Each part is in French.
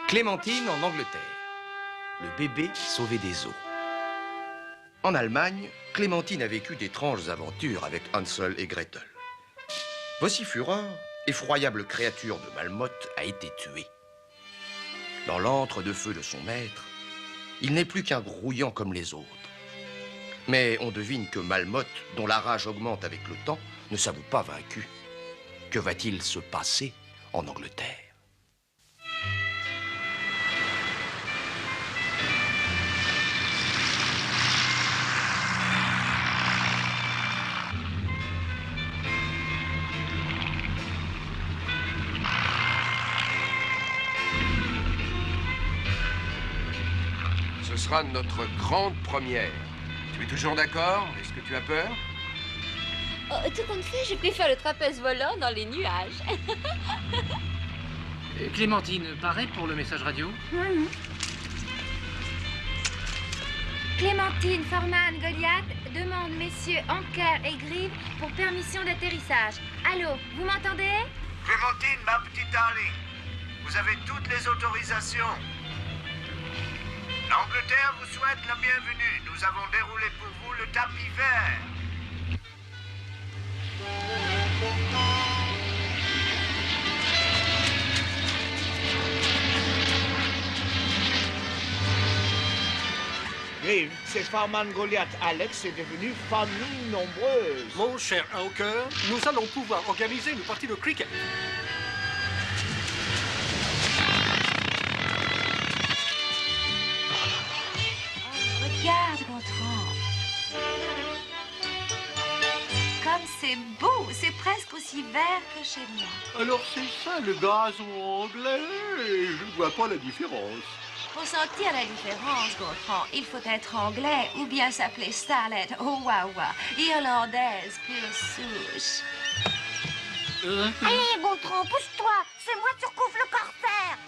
Clémentine en Angleterre. Le bébé sauvé des eaux. En Allemagne, Clémentine a vécu d'étranges aventures avec Hansel et Gretel. Voici Fureur, effroyable créature de Malmotte, a été tuée. Dans l'antre de feu de son maître, il n'est plus qu'un grouillant comme les autres. Mais on devine que Malmotte, dont la rage augmente avec le temps, ne s'avoue pas vaincu. Que va-t-il se passer en Angleterre ? Ce sera notre grande première. Tu es toujours d'accord? Est-ce que tu as peur? Oh, tout compte fait, je préfère le trapèze volant dans les nuages. Clémentine, pareil pour le message radio? Clémentine, Forman, Goliath demande messieurs Anker et Grive pour permission d'atterrissage. Allô, vous m'entendez? Clémentine, ma petite darling, vous avez toutes les autorisations. L'Angleterre vous souhaite la bienvenue. Nous avons déroulé pour vous le tapis vert. Grive, c'est Farman Goliath. Alex est devenu famille nombreuse. Mon cher Anker, nous allons pouvoir organiser une partie de cricket. Regarde, Gontran. Comme c'est beau, c'est presque aussi vert que chez moi. Alors c'est ça le gazon anglais? Je ne vois pas la différence. Pour sentir la différence, Gontran, il faut être anglais ou bien s'appeler Starlet Owawa, irlandaise pure souche. Allez, Gontran, pousse-toi. C'est moi qui recouvre le corsaire.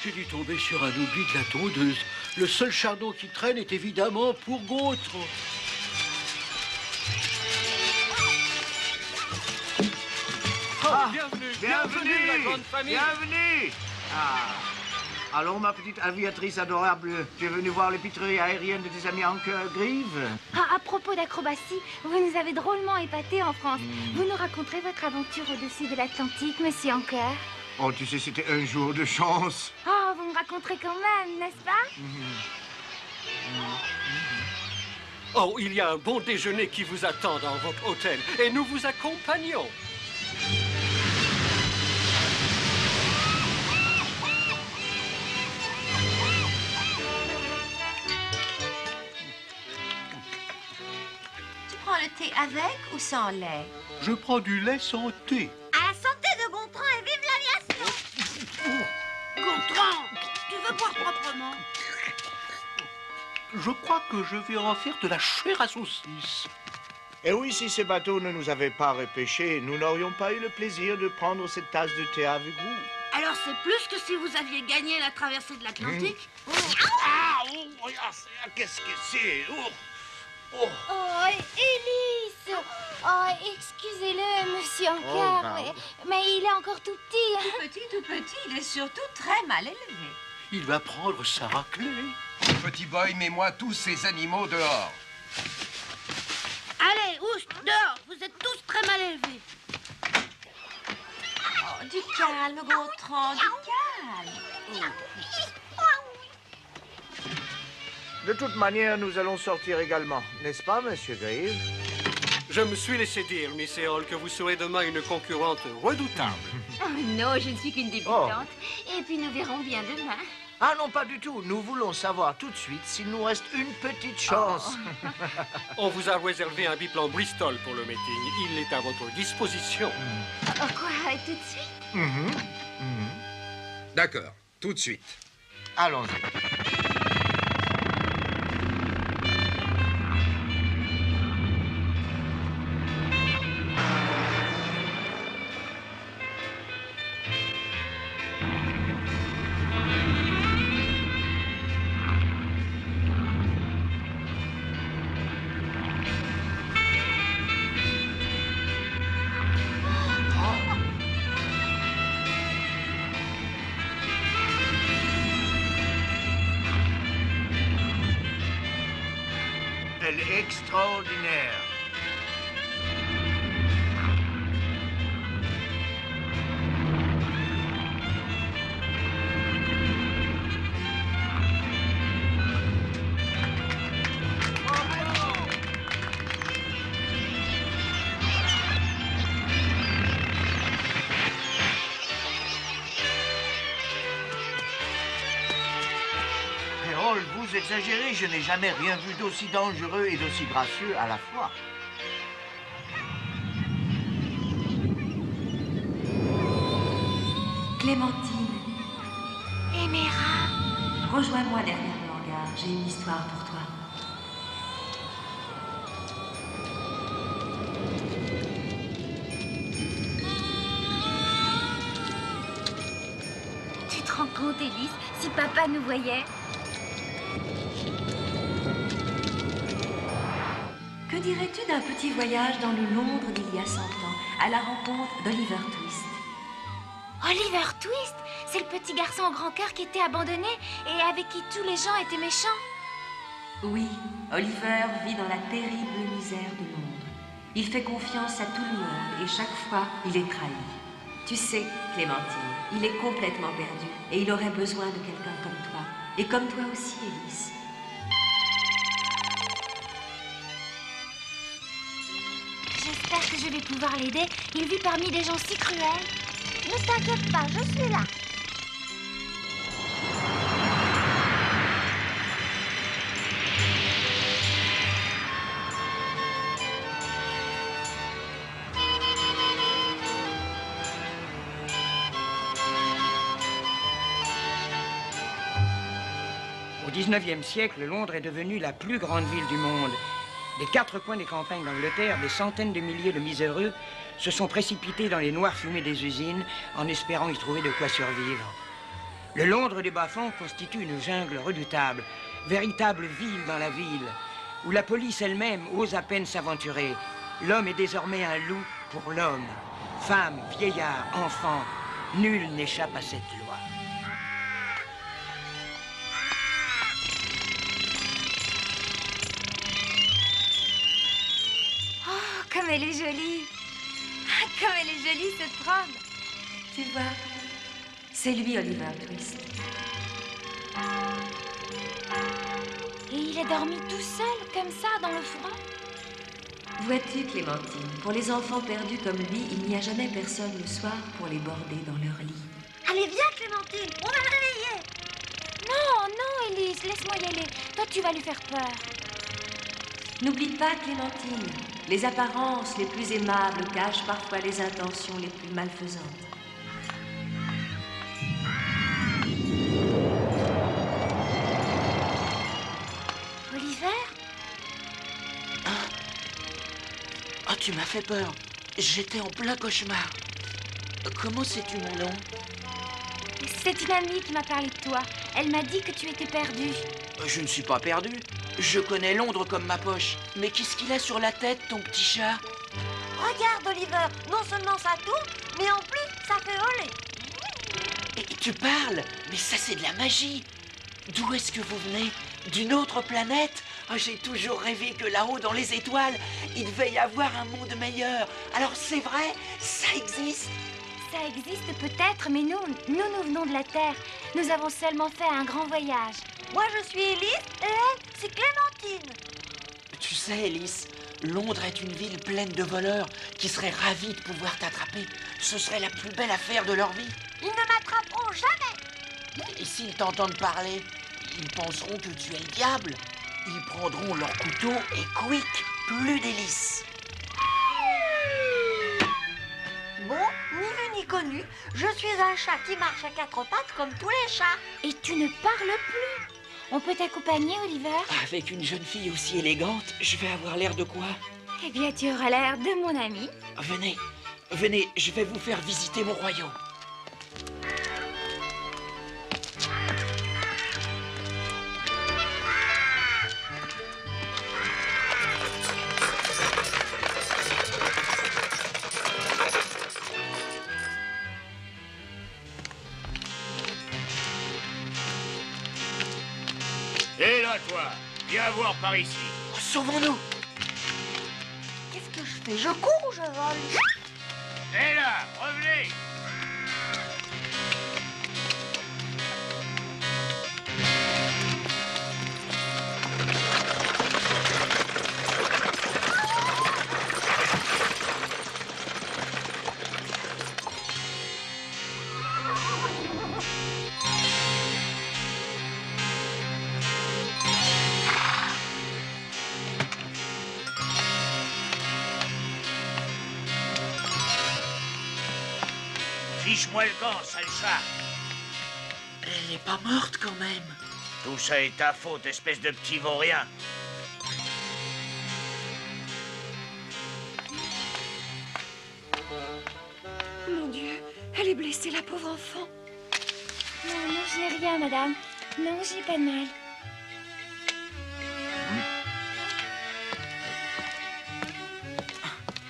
J'ai dû tomber sur un oubli de la tondeuse. Le seul chardon qui traîne est évidemment pour Gontran. Bienvenue, la grande famille. Bienvenue. Alors, ma petite aviatrice adorable, tu es venue voir les pitreries aériennes de tes amis Anker Grive? À propos d'acrobatie, vous nous avez drôlement épatés en France. Vous nous raconterez votre aventure au-dessus de l'Atlantique, monsieur Anker? Oh, tu sais, c'était un jour de chance. Oh, vous me raconterez quand même, n'est-ce pas? Oh, il y a un bon déjeuner qui vous attend dans votre hôtel et nous vous accompagnons. Tu prends le thé avec ou sans lait? Je prends du lait sans thé. À la santé de Gontran et vive l'aviation. Gontran, tu veux boire proprement? Je crois que je vais en faire de la chair à saucisse. Et oui, si ces bateaux ne nous avaient pas repêchés, nous n'aurions pas eu le plaisir de prendre cette tasse de thé avec vous. Alors c'est plus que si vous aviez gagné la traversée de l'Atlantique? Qu'est-ce que c'est? Oh, Élise! Oh, excusez-le, monsieur Anker, mais il est encore tout petit. Tout petit, il est surtout très mal élevé. Il va prendre sa raclée. Petit boy, mets-moi tous ces animaux dehors. Allez, oust, dehors. Vous êtes tous très mal élevés. Oh, du calme, Gontran, du calme. De toute manière, nous allons sortir également, n'est-ce pas, monsieur Grive? Je me suis laissé dire, Miss Earl, que vous serez demain une concurrente redoutable. Oh non, je ne suis qu'une débutante. Et puis nous verrons bien demain. Ah non, pas du tout. Nous voulons savoir tout de suite s'il nous reste une petite chance. On vous a réservé un biplan Bristol pour le meeting. Il est à votre disposition. Oh quoi, tout de suite? D'accord, tout de suite. Allons-y. Elle est extraordinaire. Harold, vous exagérez, je n'ai jamais rien vu d'aussi dangereux et d'aussi gracieux à la fois. Clémentine, Éméra. rejoins-moi derrière le hangar. J'ai une histoire pour toi. Tu te rends compte, Élise, si papa nous voyait? Que dirais-tu d'un petit voyage dans le Londres d'il y a 100 ans, à la rencontre d'Oliver Twist? Oliver Twist, c'est le petit garçon au grand cœur qui était abandonné et avec qui tous les gens étaient méchants. Oui, Oliver vit dans la terrible misère de Londres. Il fait confiance à tout le monde et chaque fois, il est trahi. Tu sais, Clémentine, il est complètement perdu et il aurait besoin de quelqu'un comme toi. Et comme toi aussi, Élise. J'espère que je vais pouvoir l'aider. Il vit parmi des gens si cruels. Ne t'inquiète pas, je suis là. Au XIXe siècle, Londres est devenue la plus grande ville du monde. Des quatre coins des campagnes d'Angleterre, des centaines de milliers de miséreux se sont précipités dans les noires fumées des usines en espérant y trouver de quoi survivre. Le Londres des bas-fonds constitue une jungle redoutable, véritable ville dans la ville, où la police elle-même ose à peine s'aventurer. L'homme est désormais un loup pour l'homme. Femmes, vieillards, enfants, nul n'échappe à cette loi. Comme elle est jolie. Comme elle est jolie, cette robe. Tu vois, c'est lui, Oliver Twist. Et il est dormi tout seul, comme ça, dans le froid. Vois-tu, Clémentine, pour les enfants perdus comme lui, il n'y a jamais personne le soir pour les border dans leur lit. Allez, viens, Clémentine, on va le réveiller. Non, non, Élise, laisse-moi y aller. Toi, tu vas lui faire peur. N'oublie pas, Clémentine, les apparences les plus aimables cachent parfois les intentions les plus malfaisantes. Oliver? Ah, tu m'as fait peur. J'étais en plein cauchemar. Comment sais-tu mon nom? C'est une amie qui m'a parlé de toi. Elle m'a dit que tu étais perdu. Je ne suis pas perdu. Je connais Londres comme ma poche. Mais qu'est-ce qu'il a sur la tête, ton petit chat? Regarde, Oliver, non seulement ça tourne, mais en plus, ça fait voler. Et tu parles? Mais ça, c'est de la magie. D'où est-ce que vous venez? D'une autre planète? Oh, j'ai toujours rêvé que là-haut, dans les étoiles, il devait y avoir un monde meilleur. Alors c'est vrai? Ça existe? Ça existe peut-être, mais nous venons de la Terre. Nous avons seulement fait un grand voyage. Moi, je suis Élise et elle, c'est Clémentine. Tu sais, Élise, Londres est une ville pleine de voleurs qui seraient ravis de pouvoir t'attraper. Ce serait la plus belle affaire de leur vie. Ils ne m'attraperont jamais. Et s'ils t'entendent parler, ils penseront que tu es le diable. Ils prendront leur couteau et quick, plus d'hélice. Bon, ni vu ni connu, je suis un chat qui marche à quatre pattes comme tous les chats. Et tu ne parles plus. On peut t'accompagner, Oliver? Avec une jeune fille aussi élégante, je vais avoir l'air de quoi? Eh bien, tu auras l'air de mon ami. Venez, venez, je vais vous faire visiter mon royaume. Et là, toi, viens voir par ici. Oh, sauvons-nous. Qu'est-ce que je fais? Je cours ou je vole? Hé là, revenez! Fiche-moi le camp, sale chat. Elle est pas morte quand même. Tout ça est ta faute, espèce de petit vaurien. Mon Dieu, elle est blessée, la pauvre enfant. Non, non, je n'ai rien, madame. Non, j'ai pas de mal.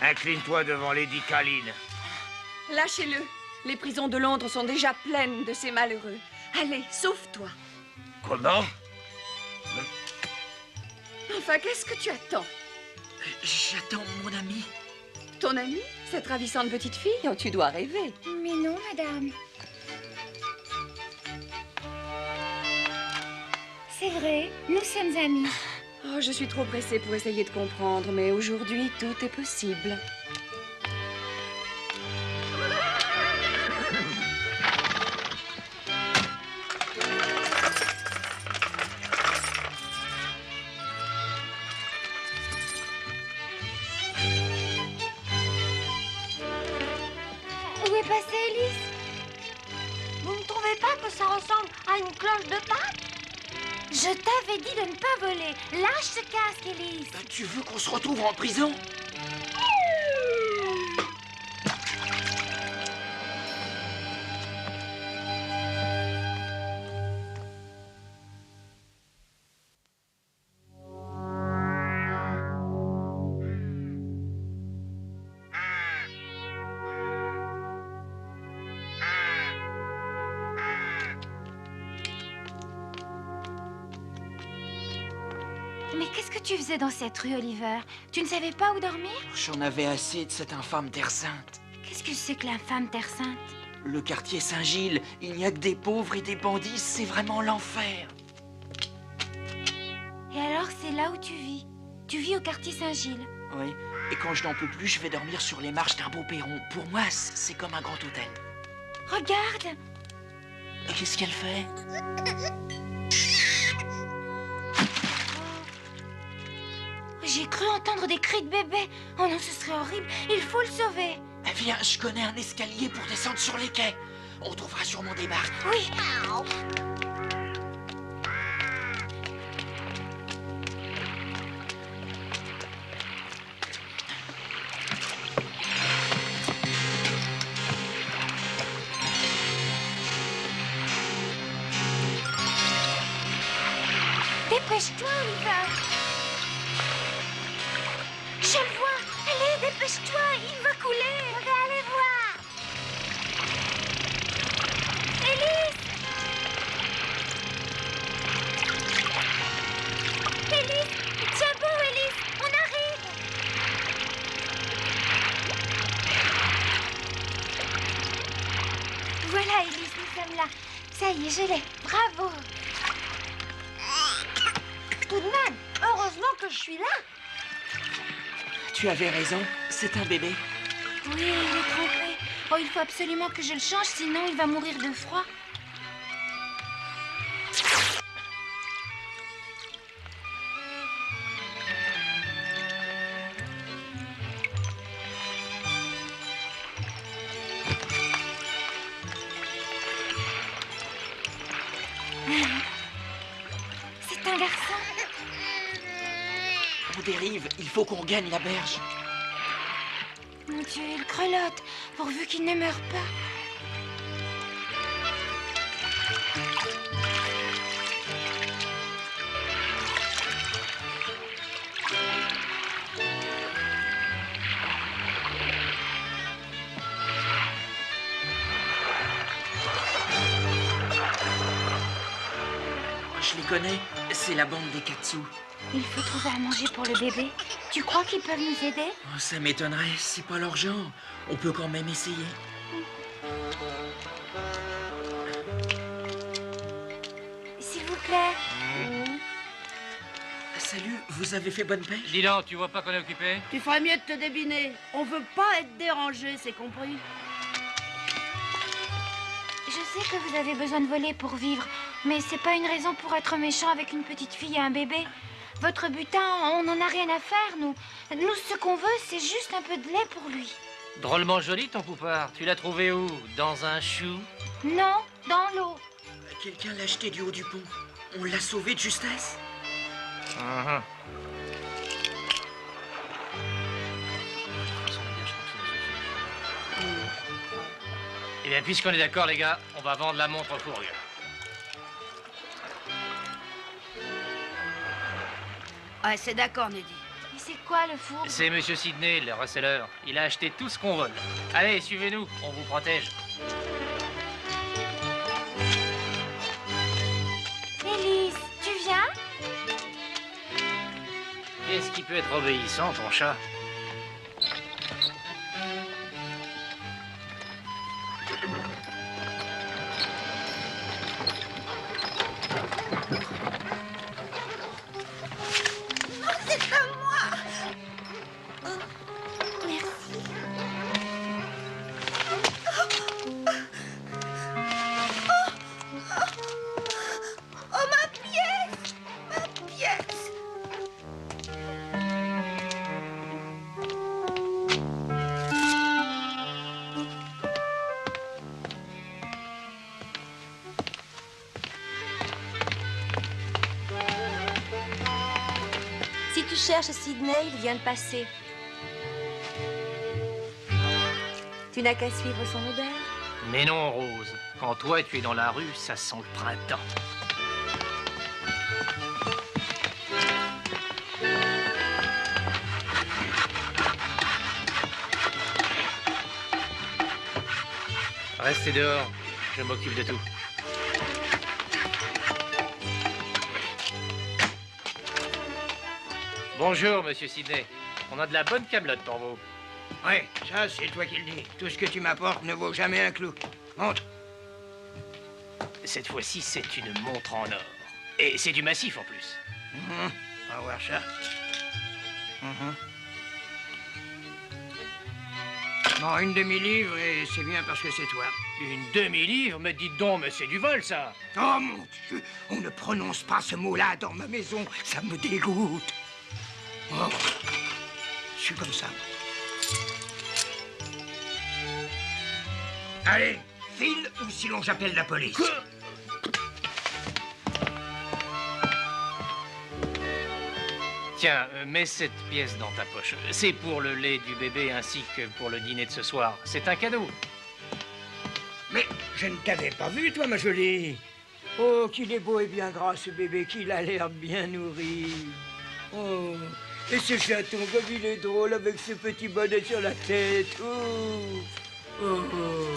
Incline-toi devant Lady Caline. Lâchez-le. Les prisons de Londres sont déjà pleines de ces malheureux. Allez, sauve-toi. Comment? Enfin, qu'est-ce que tu attends? J'attends mon ami. Ton amie? Cette ravissante petite fille? Oh, tu dois rêver. Mais non, madame. C'est vrai, nous sommes amis. Oh, je suis trop pressée pour essayer de comprendre, mais aujourd'hui, tout est possible. Où est passée Elise? Vous ne trouvez pas que ça ressemble à une cloche de Pâques? Je t'avais dit de ne pas voler. Lâche ce casque, Elise. Tu veux qu'on se retrouve en prison? Mais qu'est-ce que tu faisais dans cette rue, Oliver? Tu ne savais pas où dormir? J'en avais assez de cette infâme Terre Sainte. Qu'est-ce que c'est que l'infâme Terre Sainte? Le quartier Saint-Gilles, il n'y a que des pauvres et des bandits, c'est vraiment l'enfer. Et alors, c'est là où tu vis? Tu vis au quartier Saint-Gilles? Oui, et quand je n'en peux plus, je vais dormir sur les marches d'un beau perron. Pour moi, c'est comme un grand hôtel. Regarde! Qu'est-ce qu'elle fait? J'ai cru entendre des cris de bébé. Oh non, ce serait horrible. Il faut le sauver. Viens, je connais un escalier pour descendre sur les quais. On trouvera sûrement des barques. Oui. Dépêche-toi, Oliver. Je le vois. Allez, dépêche-toi. Il va couler. Je vais aller voir. Élise. Élise. Tiens bon, Élise. On arrive. Voilà, Élise, nous sommes là. Ça y est, je l'ai. Bravo. Tout de même, heureusement que je suis là. Tu avais raison, c'est un bébé. Oui, il est trempé. Oh, il faut absolument que je le change, sinon il va mourir de froid. C'est un garçon. On dérive, il faut qu'on gagne la berge. Mon Dieu, il grelotte, pourvu qu'il ne meure pas. Je les connais, c'est la bande des Katsu. Il faut trouver à manger pour le bébé. Tu crois qu'ils peuvent nous aider? Oh, ça m'étonnerait, c'est pas leur genre. On peut quand même essayer. S'il vous plaît. Salut, vous avez fait bonne pêche? Dis donc, tu vois pas qu'on est occupé? Tu ferais mieux de te débiner. On veut pas être dérangé, c'est compris? Je sais que vous avez besoin de voler pour vivre, mais c'est pas une raison pour être méchant avec une petite fille et un bébé. Votre butin, on n'en a rien à faire, nous. Nous, ce qu'on veut, c'est juste un peu de lait pour lui. Drôlement joli ton poupard. Tu l'as trouvé où? Dans un chou? Non, dans l'eau. Quelqu'un l'a acheté du haut du pont. On l'a sauvé de justesse. Eh bien, puisqu'on est d'accord, les gars, on va vendre la montre fourrure. Ouais, c'est d'accord, Neddy. Mais c'est quoi le four? C'est Monsieur Sidney, le receleur. Il a acheté tout ce qu'on vole. Allez, suivez-nous, on vous protège. Élise, tu viens? Qu'est-ce qui peut être obéissant, ton chat? Si tu cherches Sidney, il vient de passer. Tu n'as qu'à suivre son odeur. Mais non, Rose. Quand toi, tu es dans la rue, ça sent le printemps. Restez dehors. Je m'occupe de tout. Bonjour, Monsieur Sidney. On a de la bonne camelote pour vous. Ouais, ça, c'est toi qui le dis. Tout ce que tu m'apportes ne vaut jamais un clou. Montre. Cette fois-ci, c'est une montre en or. Et c'est du massif en plus. On va voir ça. Bon, une demi-livre et c'est bien parce que c'est toi. Une demi-livre? Mais dites donc, mais c'est du vol, ça. Oh mon Dieu, on ne prononce pas ce mot-là dans ma maison. Ça me dégoûte. Oh, je suis comme ça. Allez, file ou sinon j'appelle la police. Tiens, mets cette pièce dans ta poche. C'est pour le lait du bébé ainsi que pour le dîner de ce soir. C'est un cadeau. Mais je ne t'avais pas vu, toi, ma jolie. Oh, qu'il est beau et bien gras, ce bébé, qu'il a l'air bien nourri. Oh, et ce chaton, comme il est drôle avec ce petit bonnet sur la tête. Oh, oh, oh.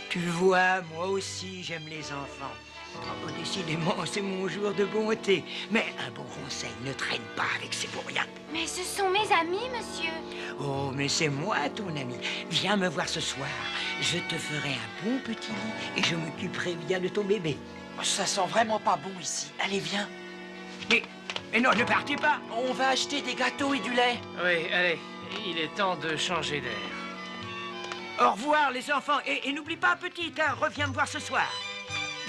Tu vois, moi aussi, j'aime les enfants. Oh, décidément, c'est mon jour de bonté. Mais un bon conseil ne traîne pas avec ces bourriens. Mais ce sont mes amis, monsieur. Oh, mais c'est moi, ton ami. Viens me voir ce soir. Je te ferai un bon petit lit et je m'occuperai bien de ton bébé. Ça sent vraiment pas bon ici. Allez, viens. Mais non, ne partez pas. On va acheter des gâteaux et du lait. Oui, allez. Il est temps de changer d'air. Au revoir, les enfants. Et n'oublie pas, petite, hein, reviens me voir ce soir.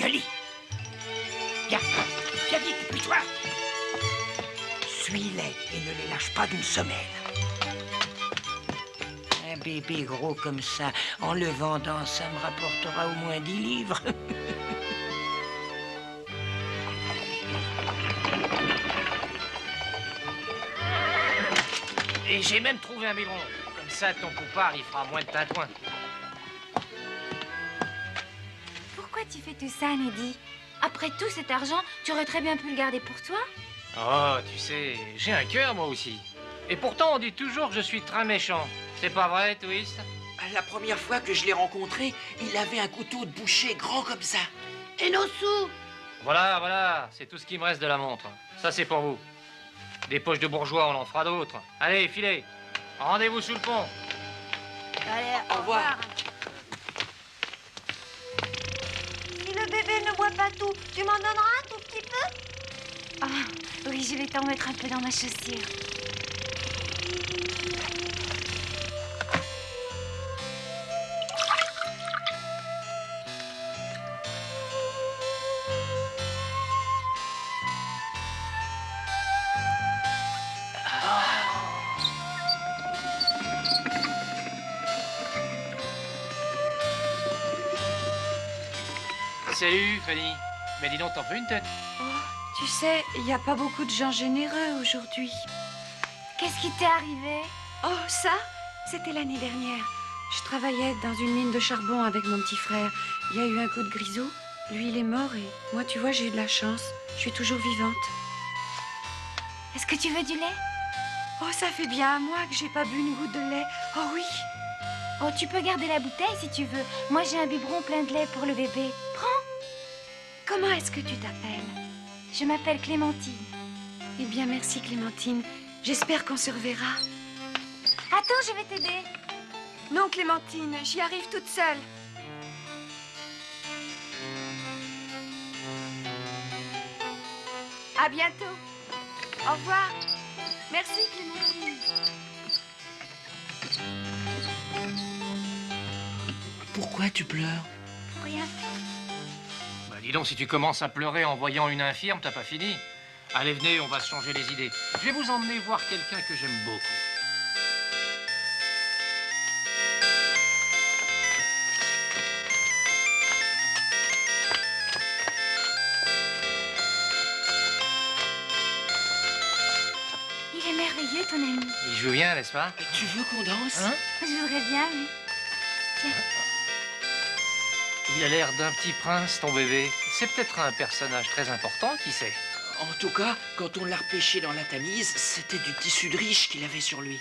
Gali. Viens, viens vite, puis-toi. Suis-les et ne les lâche pas d'une semelle. Un bébé gros comme ça, en le vendant, ça me rapportera au moins 10 livres. Et j'ai même trouvé un biberon. Comme ça, ton poupard, il fera moins de tintouin. Pourquoi tu fais tout ça, Neddy? Après tout cet argent, tu aurais très bien pu le garder pour toi. Oh, tu sais, j'ai un cœur, moi aussi. Et pourtant, on dit toujours que je suis très méchant. C'est pas vrai, Twist? La première fois que je l'ai rencontré, il avait un couteau de boucher grand comme ça. Et nos sous? Voilà, voilà, c'est tout ce qui me reste de la montre. Ça, c'est pour vous. Des poches de bourgeois, on en fera d'autres. Allez, filez. Rendez-vous sous le pont. Allez, Au revoir. Si le bébé ne boit pas tout, tu m'en donneras un tout petit peu? Ah, oui, je vais t'en mettre un peu dans ma chaussure. Salut, Fanny. Mais dis donc, t'en fais une tête. Oh, tu sais, il n'y a pas beaucoup de gens généreux aujourd'hui. Qu'est-ce qui t'est arrivé? Oh, ça, c'était l'année dernière. Je travaillais dans une mine de charbon avec mon petit frère. Il y a eu un coup de grisou. Lui, il est mort et moi, tu vois, j'ai eu de la chance. Je suis toujours vivante. Est-ce que tu veux du lait? Oh, ça fait bien un mois que j'ai pas bu une goutte de lait. Oh oui. Oh, tu peux garder la bouteille si tu veux. Moi, j'ai un biberon plein de lait pour le bébé. Prends. Comment est-ce que tu t'appelles? Je m'appelle Clémentine. Eh bien, merci Clémentine. J'espère qu'on se reverra. Attends, je vais t'aider. Non, Clémentine, j'y arrive toute seule. À bientôt. Au revoir. Merci, Clémentine. Pourquoi tu pleures? Pour rien. Bah, dis donc, si tu commences à pleurer en voyant une infirme, t'as pas fini. Allez, venez, on va se changer les idées. Je vais vous emmener voir quelqu'un que j'aime beaucoup. Il est merveilleux, ton ami. Il joue bien, n'est-ce pas? Tu veux qu'on danse? Hein? Je voudrais bien, oui. Tiens. Il a l'air d'un petit prince, ton bébé. C'est peut-être un personnage très important, qui sait? En tout cas, quand on l'a repêché dans la Tamise, c'était du tissu de riche qu'il avait sur lui.